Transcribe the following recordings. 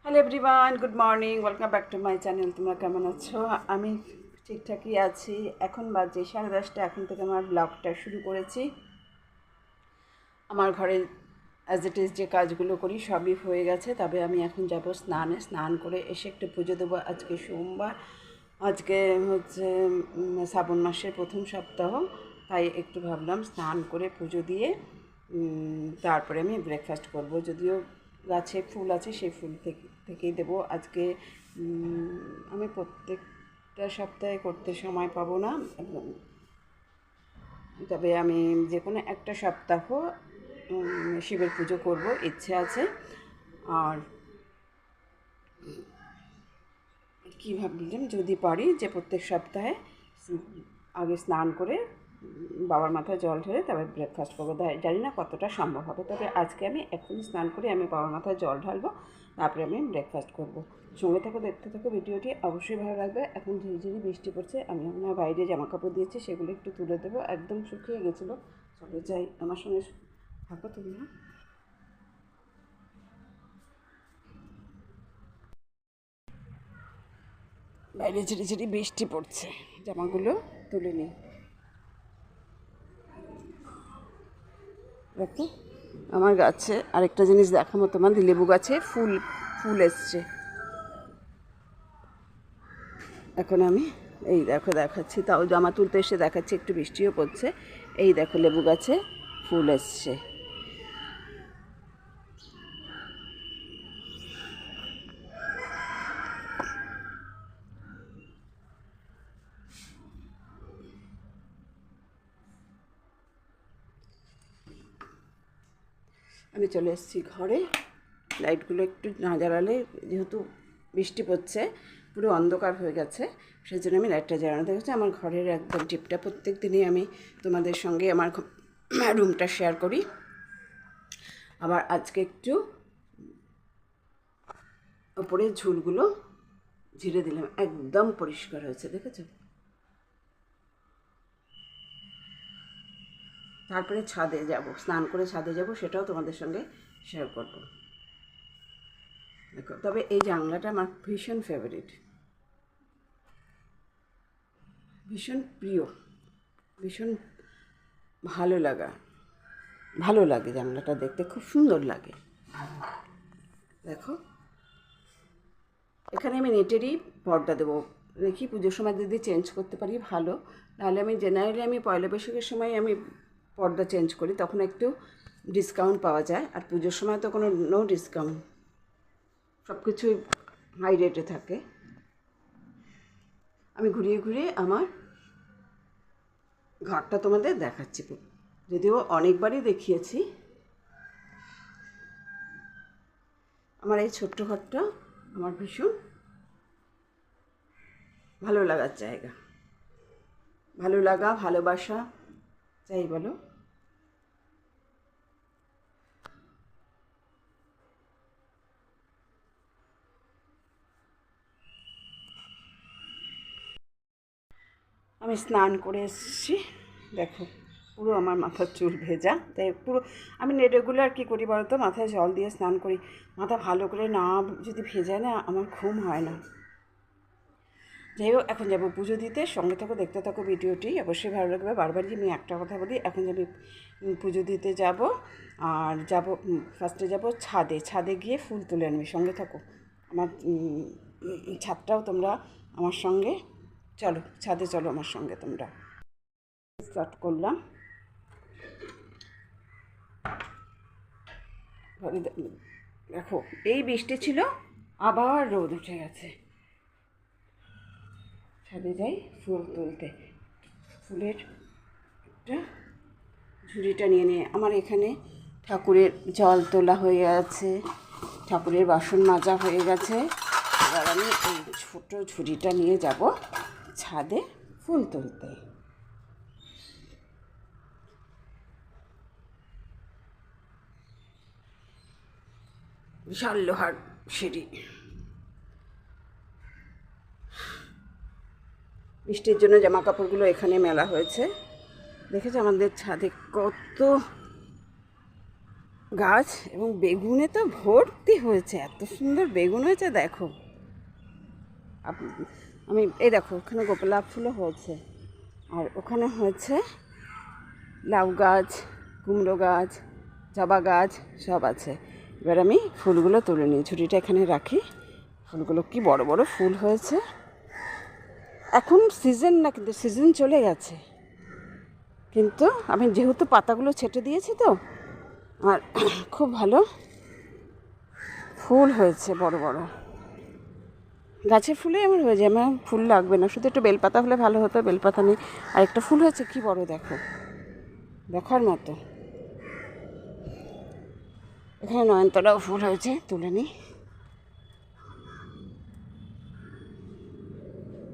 Hello everyone, good morning, welcome back to my channel. তোমরা কেমন আছো? আমি ঠিকঠাকই আছি। এখন বাজে 10:30। এখন থেকে আমার ব্লগটা শুরু করেছি। আমার ঘরে অ্যাজ ইট ইজ যে কাজগুলো করি সবই হয়ে গেছে, তবে আমি এখন যাব স্নান করে এসে একটু পুজো দেবো। আজকে সোমবার, আজকে হচ্ছে শ্রাবণ মাসের প্রথম সপ্তাহ, তাই একটু ভাবলাম স্নান করে পুজো দিয়ে তারপরে আমি ব্রেকফাস্ট করব। যদিও গাছে ফুল আছে, সেই ফুল থেকেই দেবো আজকে। আমি প্রত্যেকটা সপ্তাহে করতে সময় পাবো না, তবে আমি যে কোনো একটা সপ্তাহ শিবের পুজো করব, ইচ্ছে আছে। আর কী ভাবলাম, যদি পারি যে প্রত্যেক সপ্তাহে আগে স্নান করে বাবার মাথায় জল ঢেলে তারপরে ব্রেকফাস্ট করবো। জানি না কতটা সম্ভব হবে, তবে আজকে আমি এখনই স্নান করে আমি বাবার মাথায় জল ঢালবো, তারপরে আমি ব্রেকফাস্ট করবো। সঙ্গে থাকো, দেখতে থাকো ভিডিওটি, অবশ্যই ভালো লাগবে। এখন ঝিরিঝিরি বৃষ্টি পড়ছে, আমি আপনার বাইরে জামা কাপড় দিয়েছি, সেগুলো একটু তুলে দেবো, একদম শুকিয়ে গেছিলো। চলো যাই, আমার সঙ্গে থাকো তোমরা। বাইরে ঝিরিঝিরি বৃষ্টি পড়ছে, জামাগুলো তুলে নিই। দেখো, আমার গাছে আরেকটা জিনিস দেখাবো তোমাদের, লেবু গাছে ফুল ফুল এসছে। এখন আমি এই দেখো দেখাচ্ছি, তাও জামা তুলতে এসে দেখাচ্ছি, একটু বৃষ্টিও পড়ছে। এই দেখো লেবু গাছে ফুল এসছে। আমি চলে এসেছি ঘরে। লাইটগুলো একটু না জ্বালালে, যেহেতু বৃষ্টি পড়ছে, পুরো অন্ধকার হয়ে গেছে, সেই জন্য আমি লাইটটা জ্বালানো দেখেছি। আমার ঘরের একদম টিপটা প্রত্যেক দিনই আমি তোমাদের সঙ্গে আমার রুমটা শেয়ার করি। আবার আজকে একটু ওপরের ঝুলগুলো ঝিরে দিলাম, একদম পরিষ্কার হয়েছে, দেখেছো? তারপরে ছাদে যাব, স্নান করে ছাদে যাব, সেটাও তোমাদের সঙ্গে শেয়ার করব। দেখো, তবে এই জানলাটা আমার ভীষণ ফেভারিট, ভীষণ প্রিয়, ভীষণ ভালো লাগা, ভালো লাগে জানলাটা দেখতে, খুব সুন্দর লাগে। দেখো, এখানে আমি নেটেরই পর্দা দেবো, দেখি পুজোর সময় যদি চেঞ্জ করতে পারি ভালো, নাহলে আমি জেনারেলি আমি পয়লা বৈশাখের সময় আমি পর্দা চেঞ্জ করি, তখন একটু ডিসকাউন্ট পাওয়া যায়। আর পুজোর সময় তো কোনো নো ডিসকাউন্ট, সব কিছুই হাই রেটে থাকে। আমি ঘুরিয়ে ঘুরিয়ে আমার ঘরটা তোমাদের দেখাচ্ছি, যদিও অনেকবারই দেখিয়েছি। আমার এই ছোট্ট ঘরটা আমার ভীষণ ভালো লাগার জায়গা, ভালো লাগা, ভালোবাসা, যাই বলো। আমি স্নান করে এসেছি, দেখো পুরো আমার মাথার চুল ভেজা, তাই পুরো আমি রেগুলার কী করি বলো তো, মাথায় জল দিয়ে স্নান করি। মাথা ভালো করে না যদি ভেজা না, আমার ঘুম হয় না। যাই হোক, এখন যাবো পুজো দিতে, সঙ্গে থাকো, দেখতে থাকো ভিডিওটি, অবশ্যই ভালো লাগবে। বারবারই আমি একটা কথা বলি, এখন যাবি পুজো দিতে যাব। আর যাব ফার্স্টে যাব ছাদে, ছাদে গিয়ে ফুল তুলে আনবি, সঙ্গে থাকো। আমার ছাদটাও তোমরা আমার সঙ্গে চলো, ছাদে চলো আমার সঙ্গে তোমরা। স্টার্ট করলাম। দেখো, এই বৃষ্টি ছিল, আবার রোদ উঠে গেছে। ছাদে যাই ফুল তুলতে, ফুলের একটা ঝুড়িটা নিয়ে আমার এখানে ঠাকুরের জল তোলা হয়ে আছে, ঠাকুরের বাসন মাজা হয়ে গেছে। এবার আমি এই ছোট ঝুড়িটা নিয়ে যাব ছাদে ফুল তুলতে। বিশাল লোহার সিঁড়ি, বৃষ্টির জন্য জামা কাপড়গুলো এখানে মেলা হয়েছে। দেখেছো আমাদের ছাদে কত গাছ, এবং বেগুনে তো ভর্তি হয়েছে, এত সুন্দর বেগুন হয়েছে দেখো। আমি এই দেখো ওখানে গোলাপ ফুলও হয়েছে, আর ওখানে হয়েছে লাউ গাছ, কুমড়ো গাছ, জবা গাছ সব আছে। এবার আমি ফুলগুলো তুলে নিই, ঝুড়িটা এখানে রাখি। ফুলগুলো কি বড় বড় ফুল হয়েছে। এখন সিজন না, কিন্তু সিজন চলে গেছে, কিন্তু আমি যেহেতু পাতাগুলো ছেটে দিয়েছি তো আর খুব ভালো ফুল হয়েছে বড় বড়। গাছের ফুলে আমার হয়ে যায়, আমার ফুল লাগবে না, শুধু একটু বেলপাতা হলে ভালো হতো, বেলপাতা নেই। আর একটা ফুল হয়েছে কি বড় দেখো, দেখার মতো। এখানে নয়নতারাও ফুল হয়েছে, তুলে নিই।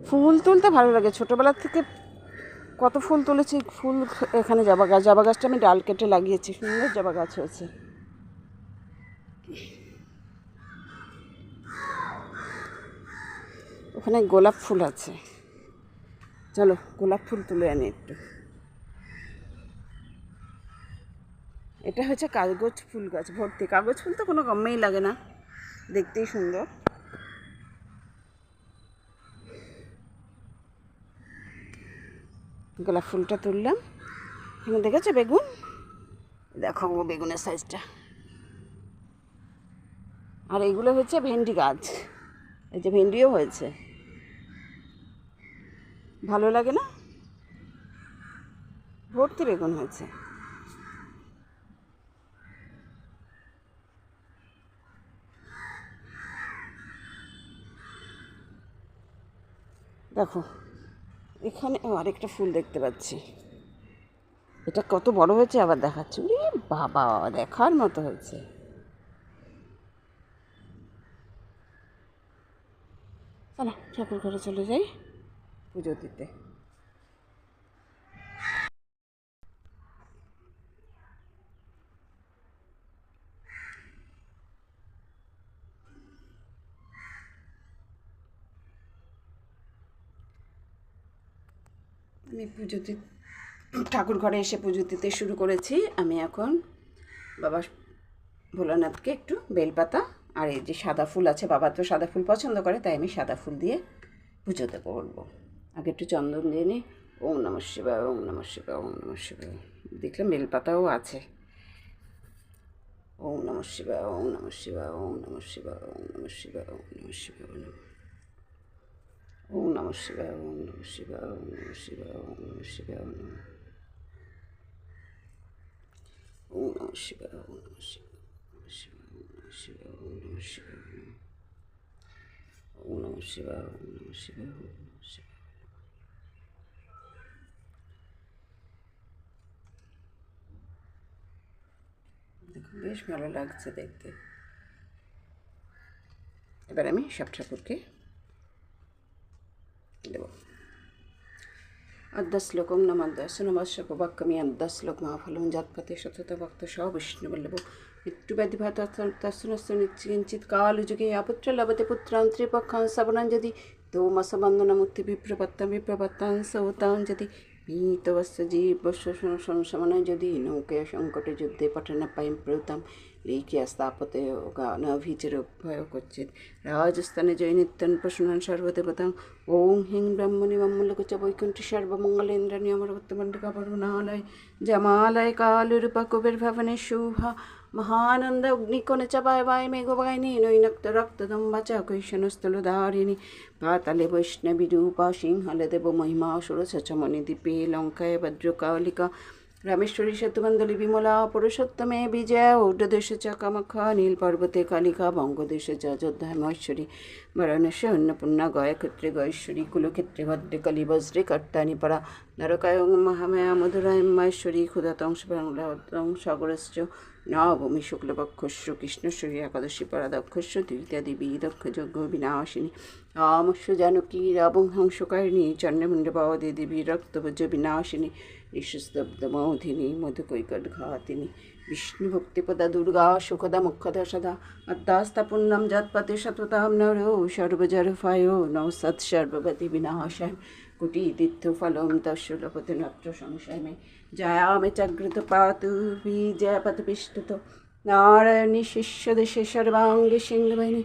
ফুল তুলতে ভালো লাগে, ছোটোবেলার থেকে কত ফুল তুলেছি। ফুল এখানে জবা গাছটা আমি ডাল কেটে লাগিয়েছি, সুন্দর জবা গাছ হয়েছে। ওখানে গোলাপ ফুল আছে, চলো গোলাপ ফুল তুলে আনি একটু। এটা হচ্ছে কাগজ ফুল গাছ, ভর্তি কাগজ ফুল, তো কোনো কমেই লাগে না, দেখতেই সুন্দর। গোলাপ ফুলটা তুললাম। এখানে দেখেছো বেগুন, দেখো বেগুনের সাইজটা। আর এইগুলো হচ্ছে ভেন্ডি গাছ, এই যে ভেন্ডিও হয়েছে, ভালো লাগে না, ভর্তি বেগুন হয়েছে। দেখো এখানে আরেকটা ফুল দেখতে পাচ্ছি, এটা কত বড় হয়েছে আবার দেখাচ্ছি। বাবা, দেখার মতো হয়েছে। চলো ঠাকুর ঘরে চলে যাই পুজো দিতে। আমি ঠাকুর ঘরে এসে পুজো দিতে শুরু করেছি। আমি এখন বাবা ভোলানাথকে একটু বেলপাতা আর এই যে সাদা ফুল আছে, বাবা তো সাদা ফুল পছন্দ করে, তাই আমি সাদা ফুল দিয়ে পুজোতে করবো। আগে একটু চন্দন দিয়ে নিই। ওম নমঃ শিবায়, ওম নমঃ শিবায়, ওম নমঃ শিবায়। দেখলাম বেলপাতাও আছে। ওম নমঃ শিবায়, ওম নমঃ শিবায়, ওম নমঃ শিবায়, ওম নমঃ শিবায়, ওম নমঃ শিবায়, ওম নমঃ শিবায়, ওম নমঃ শিবায়, ওম নমঃ শিবায়, ওম নমঃ শিবায়, ওম নমঃ শিবায়, ওম নমঃ শিবায়, ওম নমঃ শিবায়, ওম নমঃ শিবায়, ওম নমঃ শিবায়, ওম নমঃ শিবায়। দেখো বেশ ভালো লাগছে দেখতে। এবার আমি সব ঠাকুরকে দেব। अर्धश्लोकं नमद्दर्शनमश्रपवाक्यमी अर्धश्लोक महाफलं जातपते शतत भक्त स विष्णुवल्लभ मृत्युव्याधिभात तस्सुनस्य निश्चित कालयुगे अपुत्र लभते पुत्रां त्रिपक्षां सवनं यदि तोमसबन्धनमुक्ति विप्रपत्तां सौतां यदि पीतवस्य जीवस्य संशमनं यदि नौके संकटे युद्धे पठनपायं प्रयुतां লিখিয়া স্থাপতে গানভিচিরভয় কচ্ছিত রাজস্থানে জয়নিত্যন প্রসূনান সর্বদেবতাং ওং হিং ব্রহ্মণি মম্মলকুচ বৈকুণ্ঠী সর্বমঙ্গলেন্দ্রাণী অমরভক্তমণ্ডিকা পরমনালয় জমালয় কালুরূপা কুবের ভবনে শুভা মহানন্দ অগ্নিকোণে চ বায় মেঘবাহিনী নৈনক্ত রক্তদম্বা চ কৈশনস্থলধারিণী পাতালে বৈষ্ণবী রূপা সিংহলে দেব মহিমা সুরসচমণি দ্বীপে লঙ্কায় ভদ্রকালিকা রামেশ্বরী সেতুবন্দলী বিমলা পুরুষোত্তমে বিজয়া ঔডদেশ চ কামাখ্যা নীল পর্বতে কালিকা বঙ্গদেশে চ অযোধ্যায় মহেশ্বরী বারাণসী অন্নপূর্ণা গয়াক্ষেত্রে গয়েশ্বরী কুলক্ষেত্রে ভদ্রে কালী বজ্রে কর্তানি পরা নরকায়ং মহামায়া মধুরায় মহেশ্বরী ক্ষুধাতংশ বাংলাতং সাগরশ্চ নবমি শুক্লপক্ষস্য কৃষ্ণশ্বরী একাদশী পরাদক্ষস্য দ্বিতীয়া দেবী দক্ষ যজ্ঞ বিনাশিনী আমস্য জানকী রাবং হংসকারিণী চন্দ্রমুণ্ডবাদে দেবী রক্তভুজ বিনাশিনী ঋষস্তব্ধমৌধিনী মধুকৈকটঘাতিনী বিষ্ণুভক্তিপদা দুর্গা সুখদা মুখদা সদা আত্মাস্তা পুণ্যম জাতপতে সততাম নরো সর্বজরফায় নৌ সৎ সর্বগতি বিনাশায় কোটি তীর্থফলম তস্য লভতে নত্র সংশয় মে জয়ামে চাগ্রত পাতু বিজয়পথ পিষ্টত नारायणी शिष्यदेशे सर्वांगे सिंहवाहिनी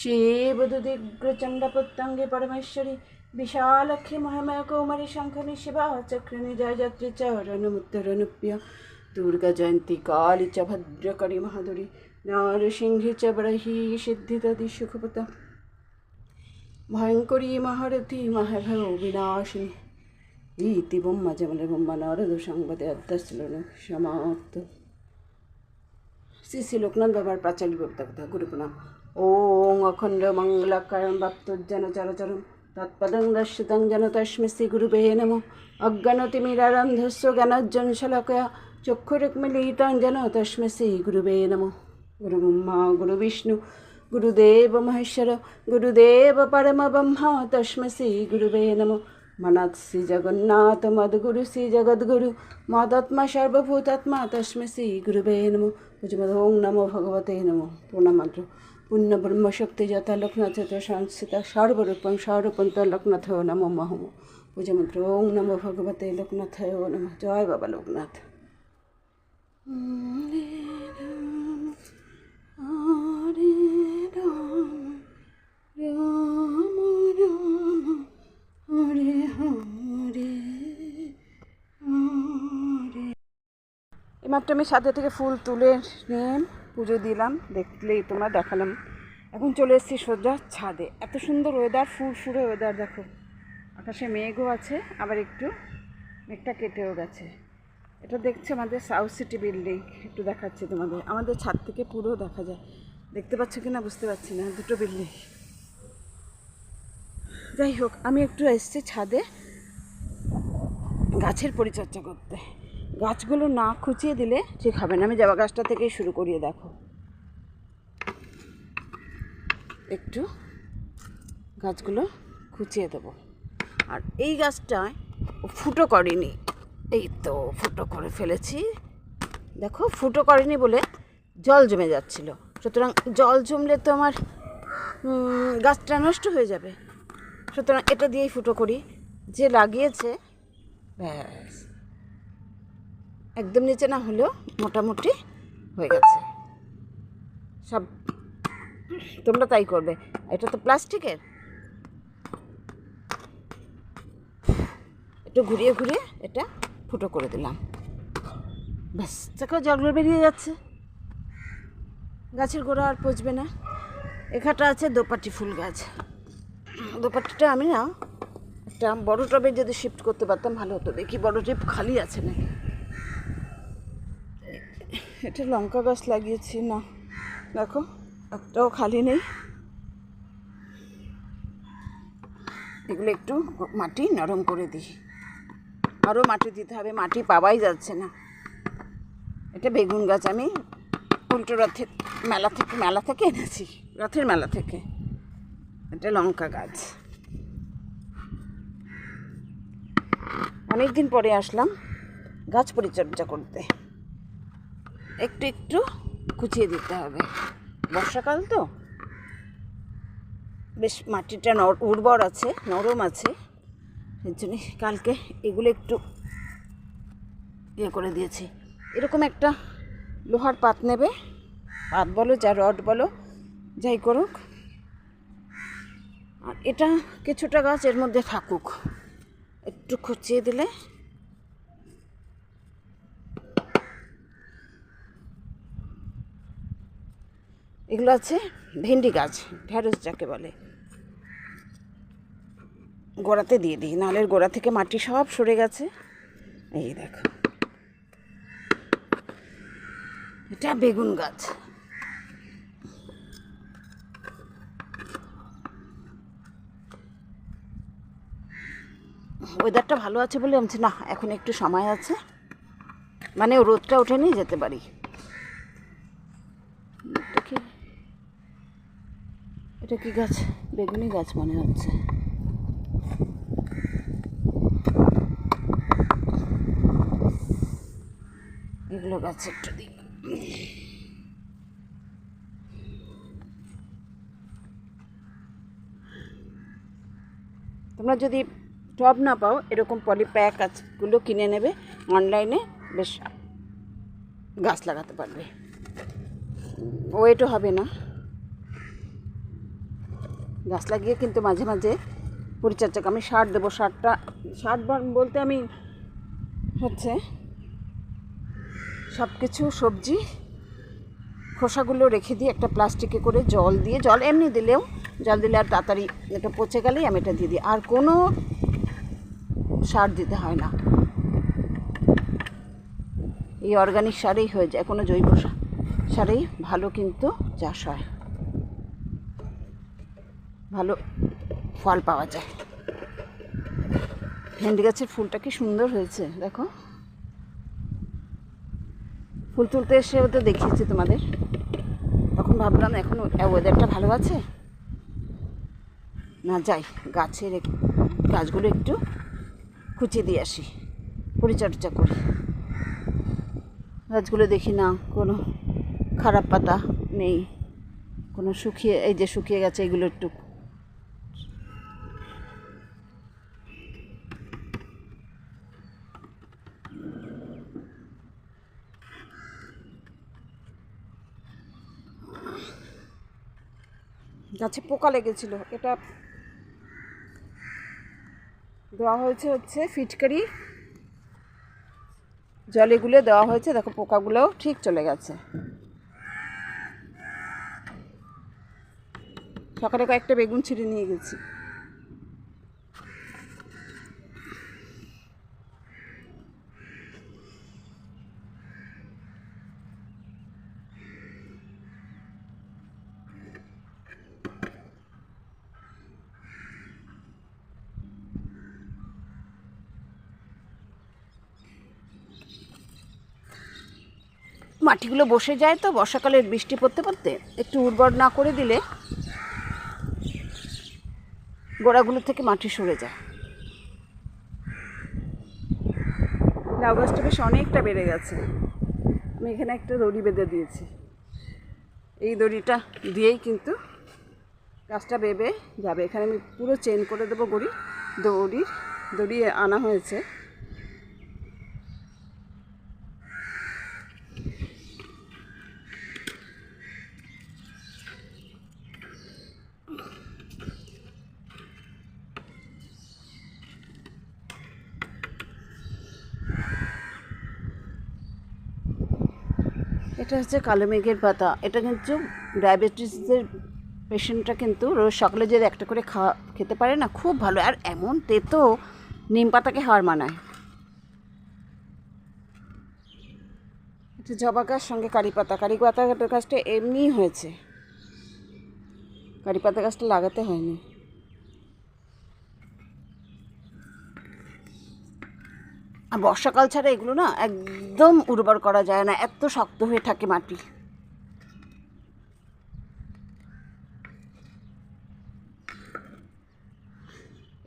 शिवदुदिग्रचण्डपत्तंगे परमेश्वरी विशालक्षी महामय कौमारी शंखनी शिवा चक्रिणी जयजत्री चरणमुत्तरनुप्य दुर्गा जयंती काली च भद्रकरी महादुरी नारसिंही च ब्रही सिद्धिदधि सुखपता भयंकरी महारथी महाभव विनाशिनी इति ब्रह्म जमले ब्रह्म नारद संबदे अध्यश्लोन समाप्त। श्री श्री लोकनाथ बाबार प्राचार्य कथा गुरु प्रणाम। ओं अखंड मंगलाकारं भक्तजन चरचरं तत्पदं दर्शितं जन तस्मै श्री गुरुवे नमो। अज्ञानतिमिरान्धस्य ज्ञानाञ्जन शलाकया चक्षुरुन्मीलितं येन तस्मै श्री गुरुवे नमो। गुरुब्रह्मा गुरुविष्णु गुरुदेव महेश्वर गुरुदेव परमब्रह्म तस्मै श्री गुरुवे नमो। मनात् श्री जगन्नाथ मद्गुरु श्री जगद्गुरु मदात्मा सर्वभूतात्मा तस्मै श्री गुरुवे नमो। ओं नमो भगवते नमो। प्रणाम पुण्य ब्रह्मशक्ति जता लोकनाथ संस्थिता सर्वरूपं सर्वपंत लोकनाथ नमो महम। पूजा मंत्र ओं नमो भगवते लोकनाथ नमः। जय बाबा लोकनाथ। এইমাত্র আমি ছাদে থেকে ফুল তুলে নিয়ে পুজো দিলাম, দেখলেই তোমরা দেখালাম। এখন চলে এসেছি সোজা ছাদে। এত সুন্দর ওয়েদার, ফুরফুরে ওয়েদার। দেখো আকাশে মেঘও আছে, আবার একটু মেঘটা কেটেও গেছে। এটা দেখছে আমাদের সাউথ সিটি বিল্ডিং। একটু দেখাচ্ছি তোমাদের, আমাদের ছাদ থেকে পুরো দেখা যায়। দেখতে পাচ্ছ কি না বুঝতে পারছি না, দুটো বিল্ডিং। যাই হোক, আমি একটু এসেছি ছাদে গাছের পরিচর্যা করতে। গাছগুলো না খুঁচিয়ে দিলে ঠিক হবে না। আমি জবা গাছটা থেকেই শুরু করিয়ে দেখো। একটু গাছগুলো খুঁচিয়ে দেবো। আর এই গাছটায় ফুটো করেনি, এই তো ফুটো করে ফেলেছি। দেখো ফুটো করেনি বলে জল জমে যাচ্ছিল, সুতরাং জল জমলে তো আমার গাছটা নষ্ট হয়ে যাবে। সুতরাং এটা দিয়েই ফুটো করি। যে লাগিয়েছে ব্যাস, একদম নিচে না হলেও মোটামুটি হয়ে গেছে সব। তোমরা তাই করবে। এটা তো প্লাস্টিকের, একটু ঘুরিয়ে ঘুরিয়ে এটা ফুটো করে দিলাম। ব্যাস দেখো জলগুলো বেরিয়ে যাচ্ছে, গাছের গোড়া আর পচবে না। এখানটা আছে দোপাটি ফুল গাছ। দোপাটিটা আমি না একটা বড় টবে যদি শিফট করতে পারতাম ভালো হতো। দেখি বড় টব খালি আছে নাকি। এটা লঙ্কা গাছ লাগিয়েছি না, দেখো একটাও খালি নেই। এগুলো একটু মাটি নরম করে দিই, আরও মাটি দিতে হবে, মাটি পাওয়াই যাচ্ছে না। এটা বেগুন গাছ আমি উল্টো রথের মেলা থেকে এনেছি, রথের মেলা থেকে। এটা লঙ্কা গাছ। অনেক দিন পরে আসলাম গাছ পরিচর্যা করতে। একটু একটু কুচিয়ে দিতে হবে, বর্ষাকাল তো বেশ মাটিটা উর্বর আছে, নরম আছে। এর জন্য কালকে এগুলো একটু করে দিয়েছি। এরকম একটা লোহার পাত নেবে, পাত বলো যা রড বলো যাই করুক। আর এটা কিছুটা গাছ এর মধ্যে থাকুক, একটু খুঁচিয়ে দিলে। এগুলো আছে ভেন্ডি গাছ, ঢ্যাঁড়স যাকে বলে। গোড়াতে দিয়ে দিই, নালের গোড়া থেকে মাটি সব সরে গেছে। এই দেখো এটা বেগুন গাছ। ওয়েদারটা ভালো আছে বলে আমি না এখন একটু সময় আছে, মানে রোদটা উঠে নিয়ে যেতে পারি। এটা কি গাছ? বেগুনি গাছ মনে হচ্ছে। এগুলো গাছ একটু দিই। তোমরা যদি টব না পাও এরকম পলিপ্যাক গাছগুলো কিনে নেবে, অনলাইনে বেশ গাছ লাগাতে পারবে। ওয়েটও হবে না। গাছ লাগিয়ে কিন্তু মাঝে মাঝে পরিচর্যা, আমি সার দেবো। সার বলতে আমি হচ্ছে সব কিছু সবজি খোসাগুলো রেখে দিই একটা প্লাস্টিকে করে, জল এমনি দিলেও, জল দিলে আর তাড়াতাড়ি এটা পচে গেলেই আমি এটা দিয়ে দিই। আর কোনো সার দিতে হয় না, এই অর্গানিক সারেই হয়ে যায়, কোনো জৈব সারেই ভালো কিন্তু চাষ হয়, ভালো ফল পাওয়া যায়। ভেন্ডি গাছের ফুলটা কি সুন্দর হয়েছে দেখো। ফুল তুলতে এসে তো দেখিয়েছি তোমাদের, তখন ভাবলাম এখন ওয়েদারটা ভালো আছে না, যাই গাছগুলো একটু খুঁচিয়ে দিয়ে আসি, পরিচর্যা করি। গাছগুলো দেখি না কোনো খারাপ পাতা নেই, কোনো এই যে শুকিয়ে গেছে, এগুলো একটু গাছে পোকা লেগেছিল, এটা দেওয়া হচ্ছে ফিটকারি জলে গুলে দেওয়া হয়েছে, দেখো পোকাগুলোও ঠিক চলে গেছে। সকালে কয়েকটা বেগুন ছিঁড়ে নিয়ে গেছি। মাটিগুলো বসে যায় তো, বর্ষাকালের বৃষ্টি পড়তে পড়তে একটু উর্বর না করে দিলে গোড়াগুলো থেকে মাটি সরে যায়। লাউ গাছটা বেশ অনেকটা বেড়ে গেছে, আমি এখানে একটা দড়ি বেঁধে দিয়েছি, এই দড়িটা দিয়েই কিন্তু গাছটা বেবে যাবে। এখানে আমি পুরো চেন করে দেবো দড়ি আনা হয়েছে। এটা হচ্ছে কালো মেঘের পাতা, এটা কিন্তু ডায়াবেটিসের পেশেন্টরা কিন্তু রোজ সকালে যদি একটা করে খেতে পারে না, খুব ভালো। আর এমন তেতো, নিম পাতাকে হার মানায়। এটা জবা গাছ, সঙ্গে কারি পাতা গাছটা এমনিই হয়েছে, কারি পাতা গাছটা লাগাতে হয়নি। আর বর্ষাকাল ছাড়া এগুলো না একদম উর্বর করা যায় না, এত শক্ত হয়ে থাকে মাটি।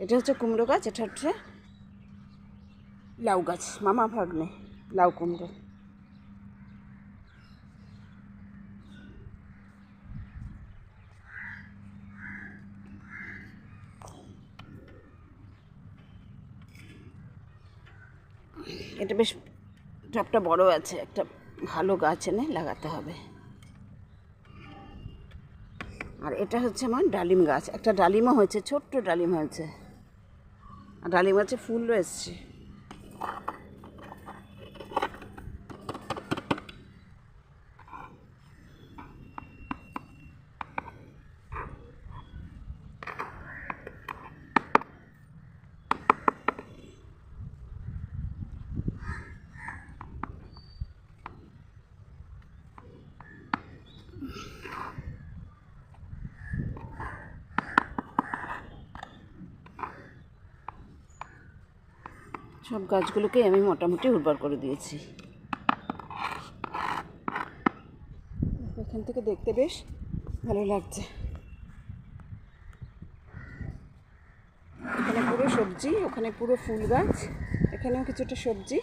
এটা হচ্ছে কুমড়ো গাছ, এটা হচ্ছে লাউ গাছ, মামা ভাগ্নে লাউ কুমড়ো। এটা বেশ টবটা বড় আছে, একটা ভালো গাছ এনে লাগাতে হবে। আর এটা হচ্ছে আমার ডালিম গাছ, একটা ডালিমও হয়েছে, ছোট্ট ডালিম হয়েছে, আর ডালিম গাছে ফুলও এসছে। সব গাছগুলোকে আমি মোটামুটি উর্বর করে দিয়েছি। এখান থেকে দেখতে বেশ ভালো লাগছে। এখানে পুরো সবজি, ওখানে পুরো ফুল গাছ, এখানেও কিছুটা সবজি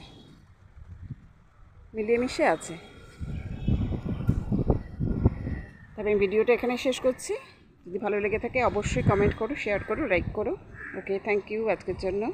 মিলিয়ে মিশে আছে। তবে আমি ভিডিওটা এখানে শেষ করছি। যদি ভালো লেগে থাকে অবশ্যই কমেন্ট করো, শেয়ার করো, লাইক করো। ওকে, থ্যাংক ইউ আজকের জন্য।